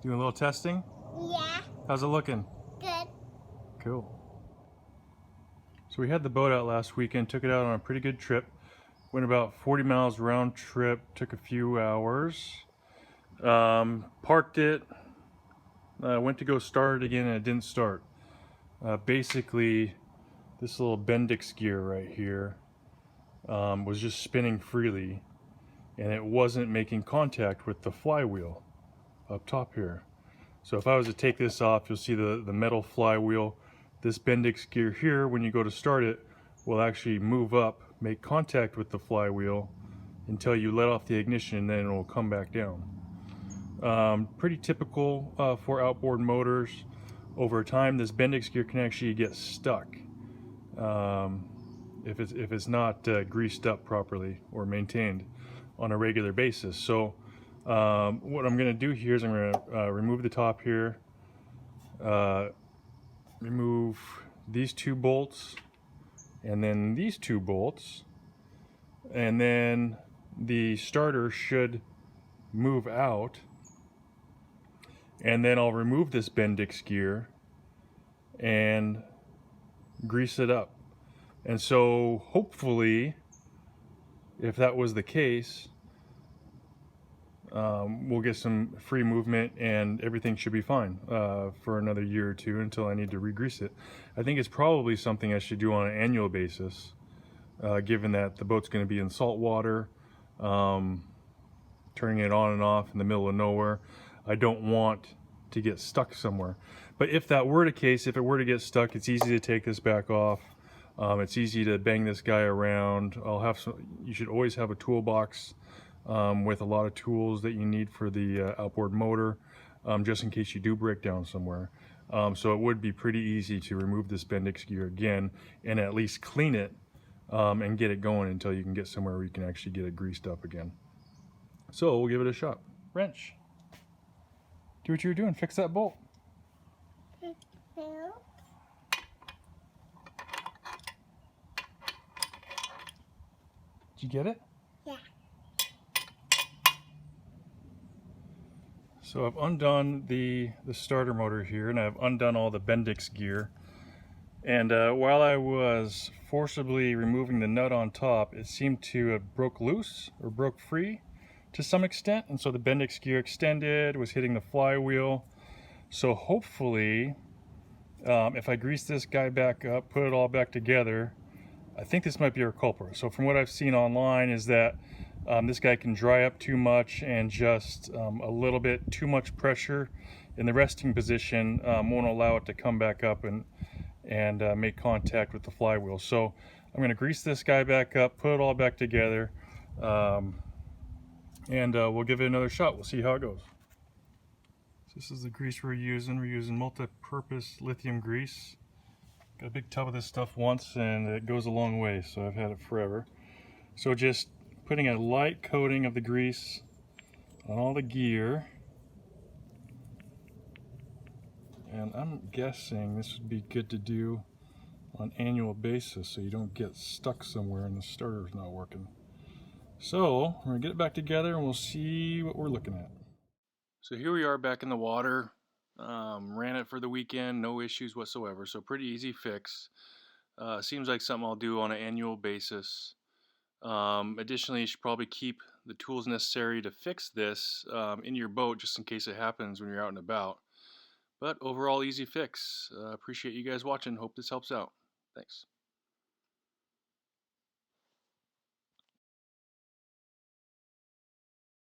Doing a little testing? Yeah. How's it looking? Good. Cool. So we had the boat out last weekend, took it out on a pretty good trip. Went about 40 miles round trip, took a few hours. Parked it, went to go start it again and it didn't start. Basically, this little Bendix gear right here was just spinning freely and it wasn't making contact with the flywheel up top here. So if I was to take this off, you'll see the metal flywheel. This Bendix gear here, when you go to start it, will actually move up, make contact with the flywheel until you let off the ignition, and then it will come back down. Pretty typical for outboard motors. Over time, this Bendix gear can actually get stuck if it's not greased up properly or maintained on a regular basis. So what I'm going to do here is I'm going to remove the top here, remove these two bolts, and then these two bolts, and then the starter should move out, and then I'll remove this Bendix gear and grease it up. And so hopefully, if that was the case, we'll get some free movement and everything should be fine for another year or two until I need to re-grease it. I think it's probably something I should do on an annual basis, given that the boat's going to be in salt water, turning it on and off in the middle of nowhere. I don't want to get stuck somewhere. But if that were the case, if it were to get stuck, it's easy to take this back off. It's easy to bang this guy around. You should always have a toolbox with a lot of tools that you need for the outboard motor, just in case you do break down somewhere. So it would be pretty easy to remove this Bendix gear again and at least clean it and get it going until you can get somewhere where you can actually get it greased up again. So we'll give it a shot. Wrench. Do what you were doing, fix that bolt. No. Did you get it? Yeah. So I've undone the starter motor here, and I've undone all the Bendix gear. And while I was forcibly removing the nut on top, it seemed to have broke loose or broke free to some extent. And so the Bendix gear extended, was hitting the flywheel. So hopefully, if I grease this guy back up, put it all back together, I think this might be our culprit. So from what I've seen online is that this guy can dry up too much, and just a little bit too much pressure in the resting position won't allow it to come back up and make contact with the flywheel. So I'm going to grease this guy back up, put it all back together, and we'll give it another shot. We'll see how it goes. So this is the grease we're using. We're using multi-purpose lithium grease. Got a big tub of this stuff once and it goes a long way, so I've had it forever. So just putting a light coating of the grease on all the gear. And I'm guessing this would be good to do on an annual basis so you don't get stuck somewhere and the starter's not working. So we're gonna get it back together and we'll see what we're looking at. So here we are back in the water. Ran it for the weekend, no issues whatsoever, so pretty easy fix. Seems like something I'll do on an annual basis. Additionally, you should probably keep the tools necessary to fix this in your boat just in case it happens when you're out and about. But overall, easy fix. Appreciate you guys watching. Hope this helps out. Thanks.